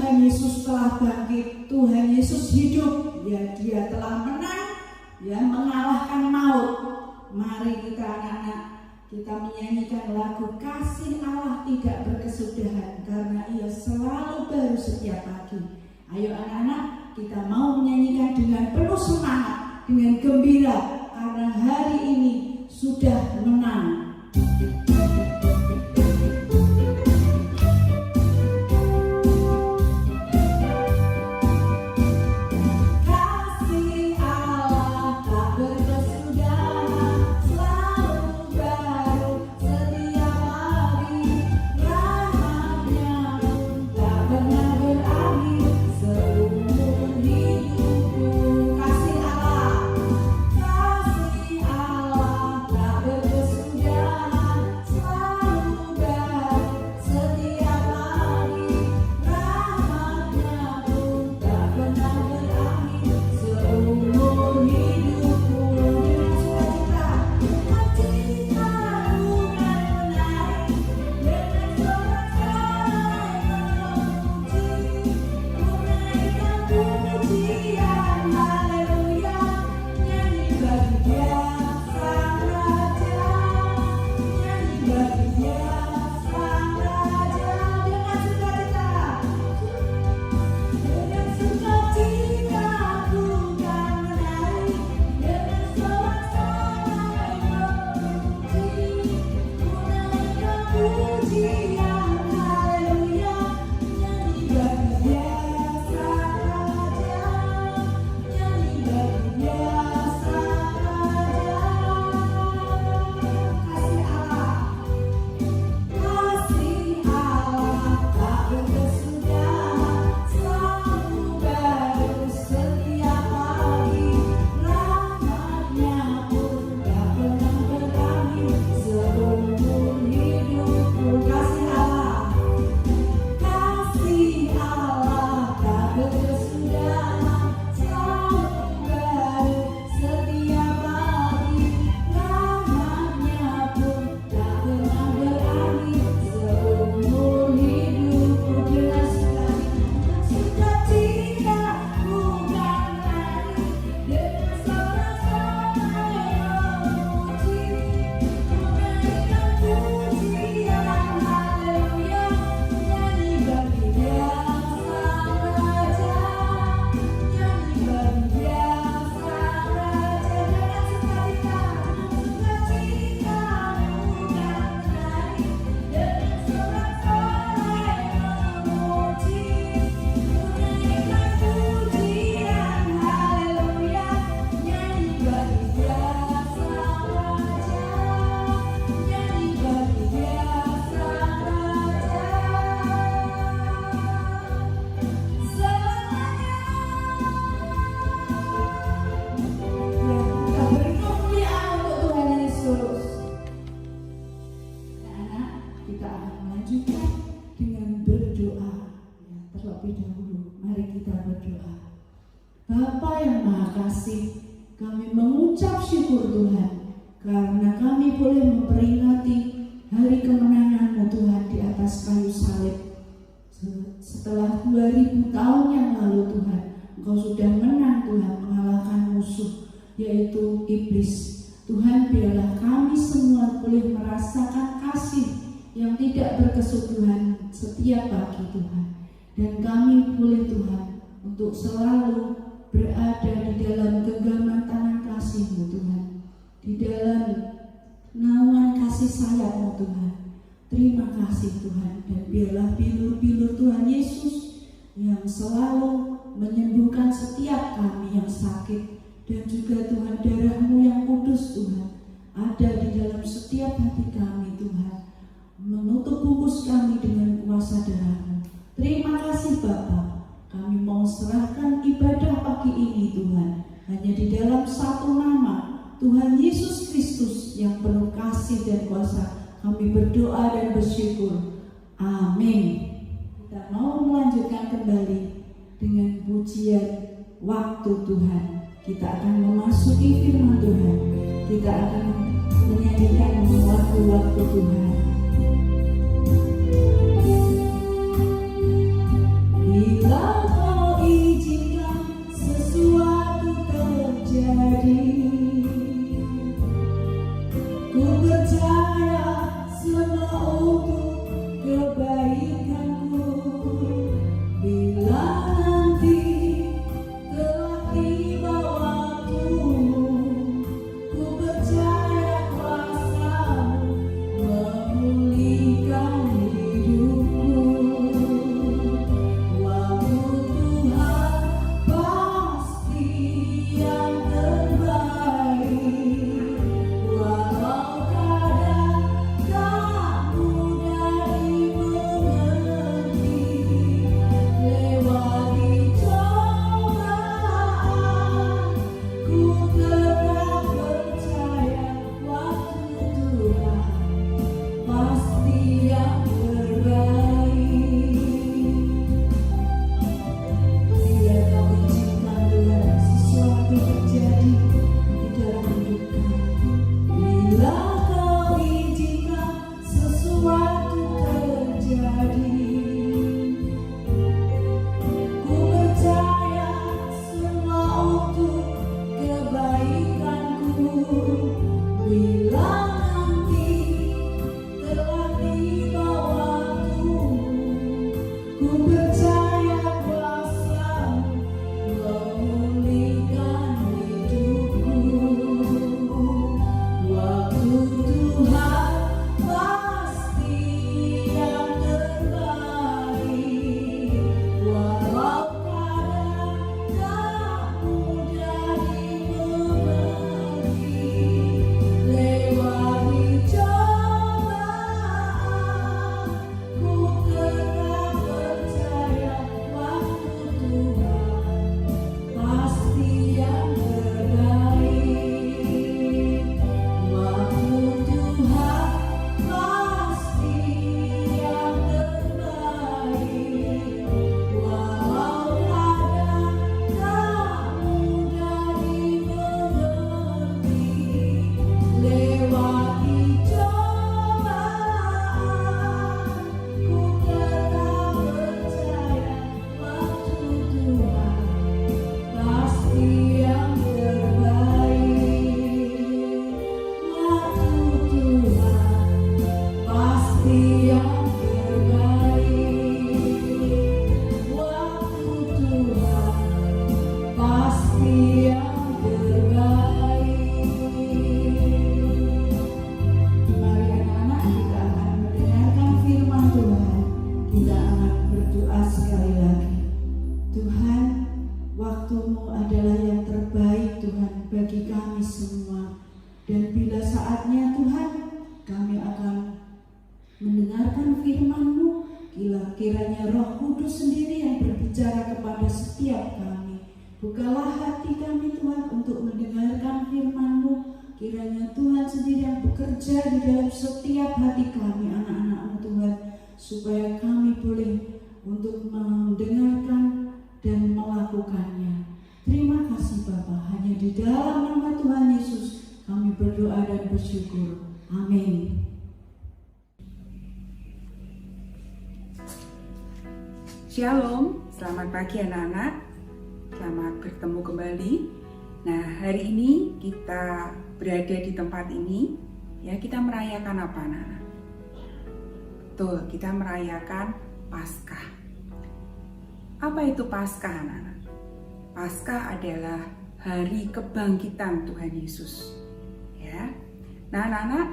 Tuhan Yesus telah bangkit, Tuhan Yesus hidup, ya Dia telah menang, ya mengalahkan maut. Mari kita anak-anak, kita menyanyikan lagu Kasih Allah Tidak Berkesudahan, karena Ia selalu baru setiap pagi. Ayo anak-anak, kita mau menyanyikan dengan penuh semangat, dengan gembira, karena hari ini sudah menang. Bapa yang Maha Kasih, kami mengucap syukur Tuhan, karena kami boleh memperingati hari kemenangan-Mu Tuhan di atas kayu salib. Setelah 2000 tahun yang lalu Tuhan, Engkau sudah menang Tuhan, mengalahkan musuh, yaitu iblis. Tuhan, biarlah kami semua boleh merasakan kasih yang tidak berkesudahan setiap pagi Tuhan. Dan kami boleh Tuhan untuk selalu berada di dalam genggaman tangan kasih-Mu Tuhan, di dalam naungan kasih sayap-Mu Tuhan. Terima kasih Tuhan, dan biarlah bilur-bilur Tuhan Yesus yang selalu menyembuhkan setiap kami yang sakit, dan juga Tuhan darah-Mu yang kudus Tuhan ada di dalam setiap hati kami Tuhan, menutup bungkus kami dengan kuasa darah-Mu. Terima kasih Bapa. Kami mau serahkan ibadah pagi ini Tuhan hanya di dalam satu nama, Tuhan Yesus Kristus yang penuh kasih dan kuasa. Kami berdoa dan bersyukur. Amin. Kita mau melanjutkan kembali dengan pujian waktu Tuhan. Kita akan memasuki firman Tuhan. Kita akan menyanyikan waktu-waktu Tuhan. adalah yang terbaik Tuhan bagi kami semua. Dan bila saatnya Tuhan, kami akan mendengarkan firman-Mu. Kiranya Roh Kudus sendiri yang berbicara kepada setiap kami. Bukalah hati kami Tuhan untuk mendengarkan firman-Mu. Kiranya Tuhan sendiri yang bekerja di dalam setiap hati kami, anak-anak-Mu Tuhan, supaya kami boleh untuk mendengarkan dan melakukannya. Terima kasih Bapa, hanya di dalam nama Tuhan Yesus kami berdoa dan bersyukur. Amin. Shalom, selamat pagi anak-anak. Selamat bertemu kembali. Nah, hari ini kita berada di tempat ini, ya, kita merayakan apa, anak-anak? Betul, kita merayakan Paskah. Apa itu Paskah, anak-anak? Paskah adalah hari kebangkitan Tuhan Yesus. Ya. Nah, anak-anak,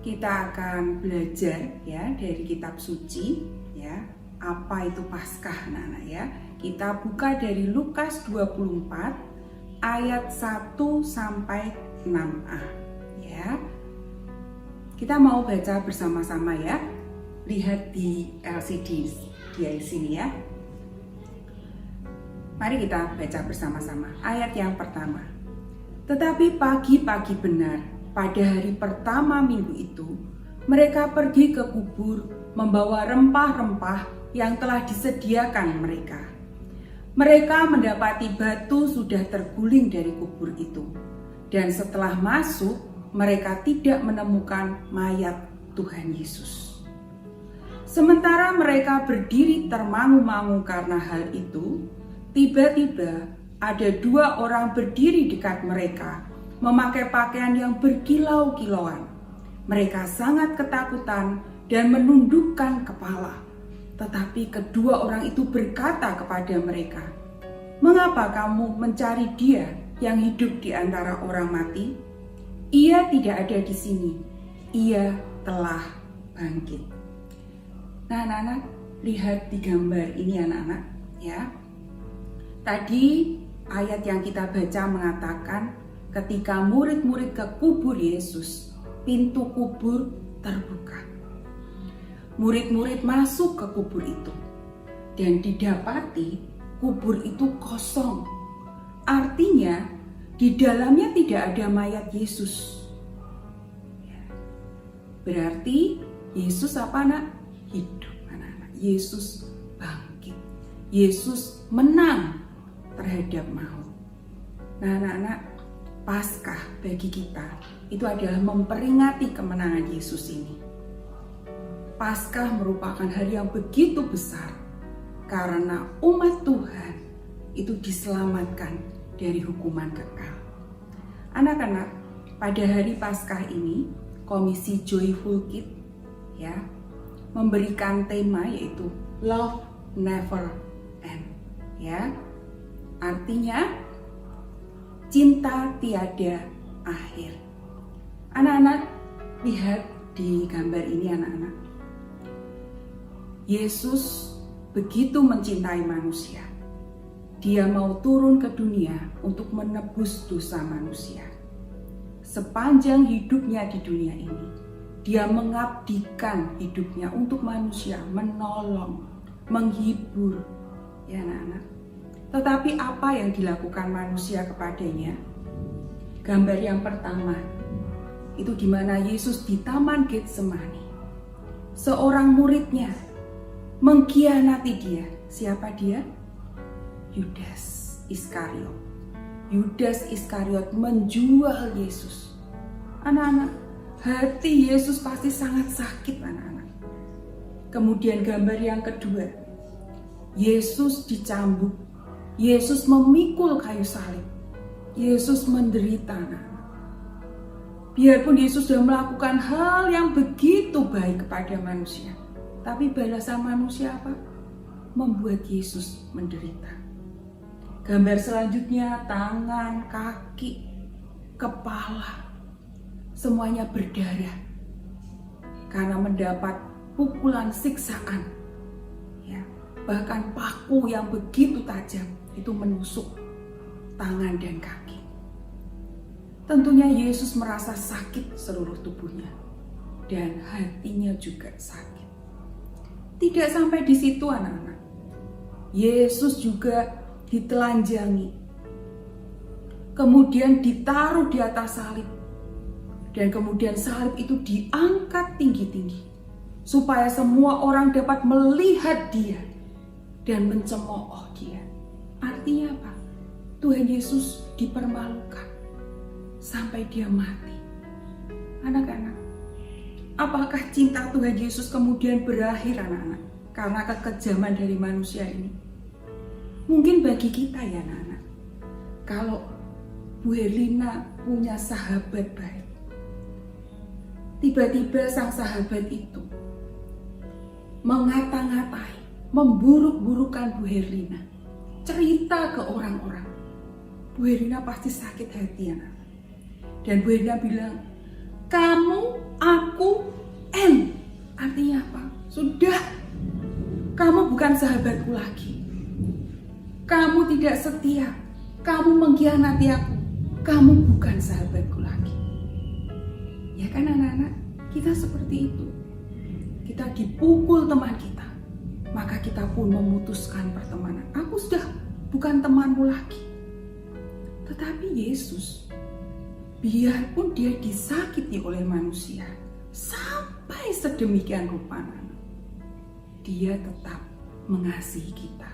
kita akan belajar ya dari kitab suci, ya. Apa itu Paskah, anak-anak ya? Kita buka dari Lukas 24 ayat 1 sampai 6a, ya. Kita mau baca bersama-sama ya. Lihat di LCD di sini ya. Mari kita baca bersama-sama. Ayat yang pertama. Tetapi pagi-pagi benar, pada hari pertama minggu itu, mereka pergi ke kubur membawa rempah-rempah yang telah disediakan mereka. Mereka mendapati batu sudah terguling dari kubur itu. Dan setelah masuk, mereka tidak menemukan mayat Tuhan Yesus. Sementara mereka berdiri termangu-mangu karena hal itu, tiba-tiba ada dua orang berdiri dekat mereka, memakai pakaian yang berkilau-kilauan. Mereka sangat ketakutan dan menundukkan kepala. Tetapi kedua orang itu berkata kepada mereka, "Mengapa kamu mencari Dia yang hidup di antara orang mati? Ia tidak ada di sini. Ia telah bangkit." Nah, anak-anak, lihat di gambar ini anak-anak ya. Tadi ayat yang kita baca mengatakan ketika murid-murid ke kubur Yesus, pintu kubur terbuka. Murid-murid masuk ke kubur itu dan didapati kubur itu kosong. Artinya di dalamnya tidak ada mayat Yesus. Berarti Yesus apa, anak? Hidup, anak-anak. Yesus bangkit. Yesus menang terhadap maut. Nah, anak-anak, Paskah bagi kita itu adalah memperingati kemenangan Yesus ini. Paskah merupakan hari yang begitu besar karena umat Tuhan itu diselamatkan dari hukuman kekal. Anak-anak, pada hari Paskah ini Komisi Joyful Kids ya memberikan tema yaitu Love Never End ya. Artinya cinta tiada akhir. Anak-anak, lihat di gambar ini anak-anak. Yesus begitu mencintai manusia. Dia mau turun ke dunia untuk menebus dosa manusia. Sepanjang hidupnya di dunia ini, dia mengabdikan hidupnya untuk manusia, menolong, menghibur, ya anak-anak. Tetapi apa yang dilakukan manusia kepadanya? Gambar yang pertama, itu di mana Yesus di Taman Getsemani. Seorang muridnya mengkhianati dia. Siapa dia? Yudas Iskariot. Yudas Iskariot menjual Yesus. Anak-anak, hati Yesus pasti sangat sakit, anak-anak. Kemudian gambar yang kedua, Yesus dicambuk. Yesus memikul kayu salib. Yesus menderita, anak-anak. Biarpun Yesus sudah melakukan hal yang begitu baik kepada manusia, tapi balasan manusia apa? Membuat Yesus menderita. Gambar selanjutnya, tangan, kaki, kepala, semuanya berdarah karena mendapat pukulan siksaan. Ya, bahkan paku yang begitu tajam itu menusuk tangan dan kaki. Tentunya Yesus merasa sakit seluruh tubuhnya dan hatinya juga sakit. Tidak sampai di situ anak-anak. Yesus juga ditelanjangi, kemudian ditaruh di atas salib, dan kemudian salib itu diangkat tinggi-tinggi supaya semua orang dapat melihat dia dan mencemooh dia. Artinya apa? Tuhan Yesus dipermalukan sampai dia mati. Anak-anak, apakah cinta Tuhan Yesus kemudian berakhir anak-anak karena kekejaman dari manusia ini? Mungkin bagi kita ya anak-anak, kalau Bu Herlina punya sahabat baik, tiba-tiba sang sahabat itu mengata-ngatai, memburuk-burukan Bu Herlina, cerita ke orang-orang, Bu Herlina pasti sakit hati anak-anak. Dan Bu Herlina bilang, kamu, aku, artinya apa? Sudah, kamu bukan sahabatku lagi. Kamu tidak setia, kamu mengkhianati aku, kamu bukan sahabatku lagi. Ya kan anak-anak, kita seperti itu. Kita dipukul teman kita, maka kita pun memutuskan pertemanan. Aku sudah bukan temanmu lagi. Tetapi Yesus, biarpun dia disakiti oleh manusia, sampai sedemikian rupa, dia tetap mengasihi kita,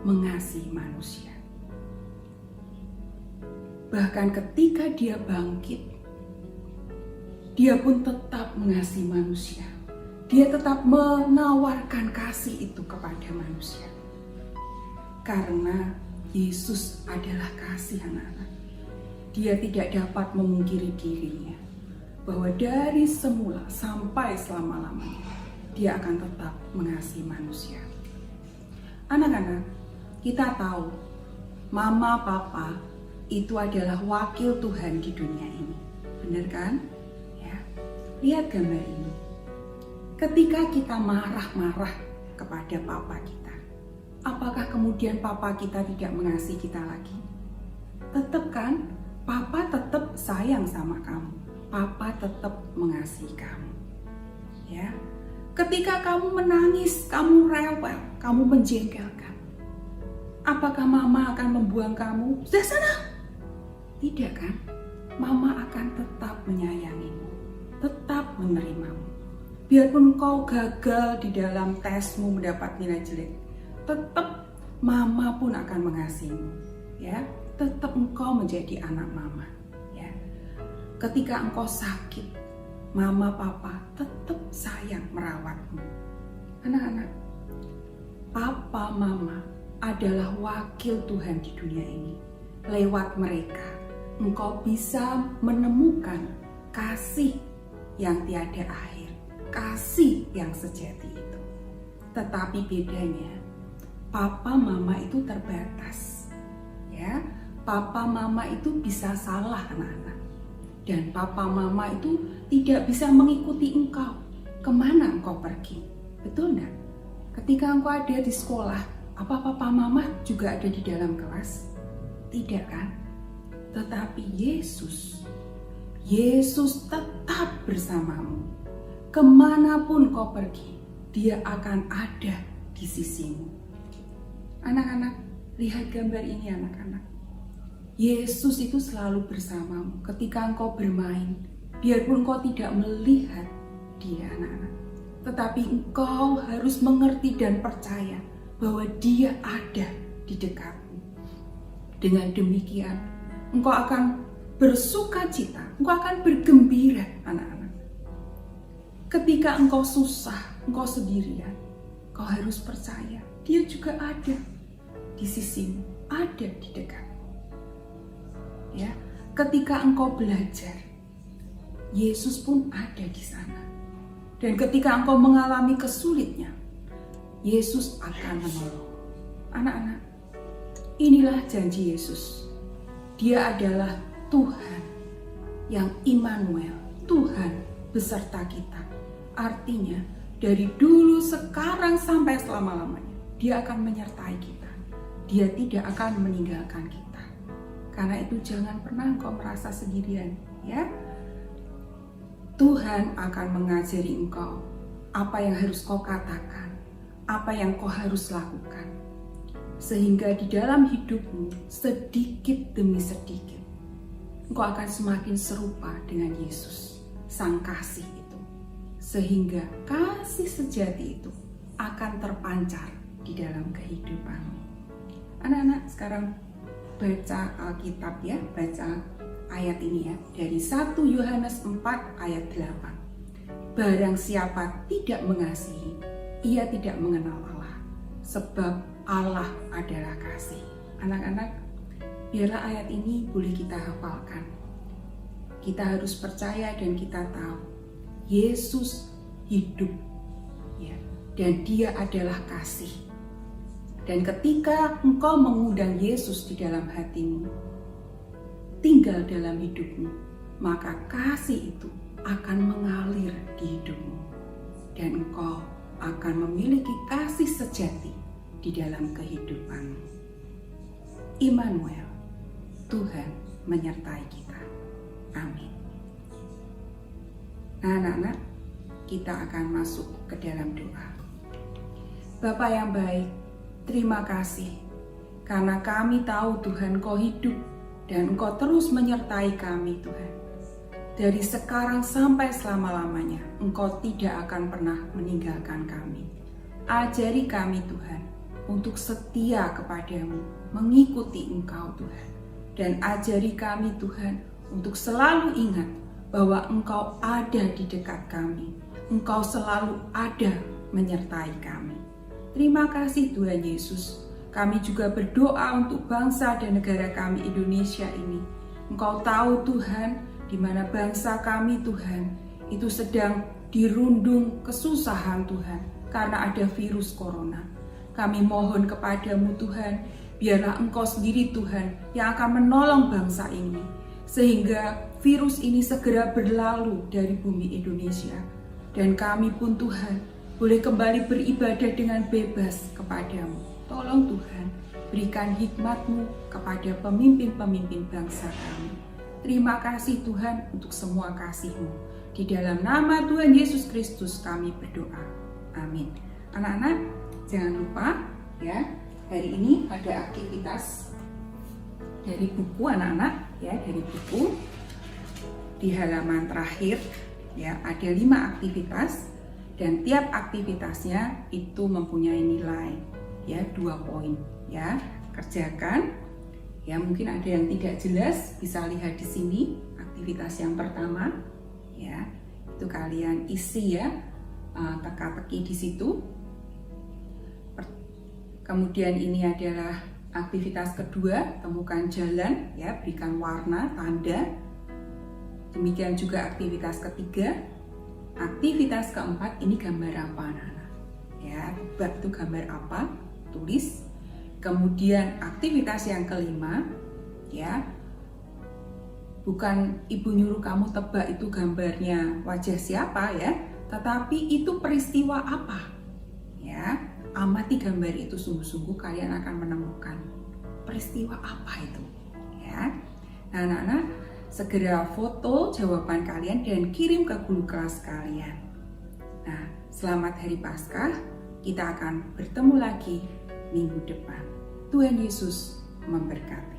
mengasihi manusia. Bahkan ketika dia bangkit, dia pun tetap mengasihi manusia. Dia tetap menawarkan kasih itu kepada manusia. Karena Yesus adalah kasih anak-anak. Dia tidak dapat memungkiri dirinya bahwa dari semula sampai selama-lamanya dia akan tetap mengasihi manusia. Anak-anak, kita tahu mama papa itu adalah wakil Tuhan di dunia ini. Benar kan? Ya. Lihat gambar ini. Ketika kita marah-marah kepada papa kita, apakah kemudian papa kita tidak mengasihi kita lagi? Tetap kan? Papa tetap sayang sama kamu. Papa tetap mengasihi kamu. Ya. Ketika kamu menangis, kamu rewel, kamu menjengkelkan, apakah mama akan membuang kamu? Sudah sana. Tidak kan? Mama akan tetap menyayangimu, tetap menerimamu. Biarpun kau gagal di dalam tesmu mendapat nilai jelek, tetap mama pun akan mengasihimu. Ya, tetap engkau menjadi anak mama. Ya. Ketika engkau sakit, mama papa tetap sayang merawatmu. Anak-anak, papa mama adalah wakil Tuhan di dunia ini. Lewat mereka, engkau bisa menemukan kasih yang tiada akhir, kasih yang sejati itu. Tetapi bedanya, papa mama itu terbatas. Ya, papa mama itu bisa salah anak-anak. Dan papa mama itu tidak bisa mengikuti engkau kemana engkau pergi. Betul enggak? Ketika engkau ada di sekolah, apa papa mama juga ada di dalam kelas? Tidak kan? Tetapi Yesus tetap bersamamu. Kemanapun kau pergi, dia akan ada di sisimu. Anak-anak, lihat gambar ini anak-anak. Yesus itu selalu bersamamu ketika engkau bermain. Biarpun engkau tidak melihat dia anak-anak, tetapi engkau harus mengerti dan percaya bahwa dia ada di dekatmu. Dengan demikian, engkau akan bersuka cita, engkau akan bergembira anak-anak. Ketika engkau susah, engkau sendirian, engkau harus percaya dia juga ada di sisimu, ada di dekatmu. Ya, ketika engkau belajar, Yesus pun ada di sana. Dan ketika engkau mengalami kesulitan, Yesus akan menolong. Anak-anak, inilah janji Yesus. Dia adalah Tuhan yang Immanuel, Tuhan beserta kita. Artinya, dari dulu, sekarang, sampai selama-lamanya, dia akan menyertai kita. Dia tidak akan meninggalkan kita. Karena itu jangan pernah engkau merasa sendirian, ya. Tuhan akan mengajari engkau apa yang harus kau katakan, apa yang kau harus lakukan. Sehingga di dalam hidupmu sedikit demi sedikit engkau akan semakin serupa dengan Yesus, Sang Kasih itu. Sehingga kasih sejati itu akan terpancar di dalam kehidupanmu. Anak-anak sekarang baca Alkitab ya, baca ayat ini ya, dari 1 Yohanes 4 ayat 8. Barang siapa tidak mengasihi, ia tidak mengenal Allah, sebab Allah adalah kasih. Anak-anak, biarlah ayat ini boleh kita hafalkan. Kita harus percaya dan kita tahu Yesus hidup ya, dan Dia adalah kasih. Dan ketika engkau mengundang Yesus di dalam hatimu, tinggal dalam hidupmu, maka kasih itu akan mengalir di hidupmu. Dan engkau akan memiliki kasih sejati di dalam kehidupanmu. Immanuel, Tuhan menyertai kita. Amin. Nah, anak-anak, kita akan masuk ke dalam doa. Bapa yang baik, terima kasih karena kami tahu Tuhan Kau hidup dan Engkau terus menyertai kami Tuhan. Dari sekarang sampai selama-lamanya Engkau tidak akan pernah meninggalkan kami. Ajari kami Tuhan untuk setia kepadamu, mengikuti Engkau Tuhan. Dan ajari kami Tuhan untuk selalu ingat bahwa Engkau ada di dekat kami. Engkau selalu ada menyertai kami. Terima kasih Tuhan Yesus. Kami juga berdoa untuk bangsa dan negara kami Indonesia ini. Engkau tahu Tuhan, di mana bangsa kami Tuhan itu sedang dirundung kesusahan Tuhan karena ada virus corona. Kami mohon kepadamu Tuhan, biarlah Engkau sendiri Tuhan yang akan menolong bangsa ini. Sehingga virus ini segera berlalu dari bumi Indonesia. Dan kami pun Tuhan boleh kembali beribadah dengan bebas kepadamu. Tolong Tuhan, berikan hikmat-Mu kepada pemimpin-pemimpin bangsa kami. Terima kasih Tuhan untuk semua kasih-Mu. Di dalam nama Tuhan Yesus Kristus kami berdoa. Amin. Anak-anak, jangan lupa ya, hari ini ada aktivitas dari buku anak-anak ya, dari buku di halaman terakhir ya, ada 5 aktivitas. Dan tiap aktivitasnya itu mempunyai nilai ya 2 poin ya. Kerjakan. Ya mungkin ada yang tidak jelas, bisa lihat di sini aktivitas yang pertama ya. Itu kalian isi ya, teka-teki di situ. Kemudian ini adalah aktivitas kedua, temukan jalan ya, berikan warna, tanda. Demikian juga aktivitas ketiga. Aktivitas keempat, ini gambar apa anak-anak? Ya, itu gambar apa? Tulis. Kemudian aktivitas yang kelima, ya, bukan ibu nyuruh kamu tebak itu gambarnya wajah siapa ya, tetapi itu peristiwa apa? Ya, amati gambar itu sungguh-sungguh, kalian akan menemukan peristiwa apa itu. Ya, nah anak-anak, segera foto jawaban kalian dan kirim ke guru kelas kalian. Nah, selamat Hari Paskah. Kita akan bertemu lagi minggu depan. Tuhan Yesus memberkati.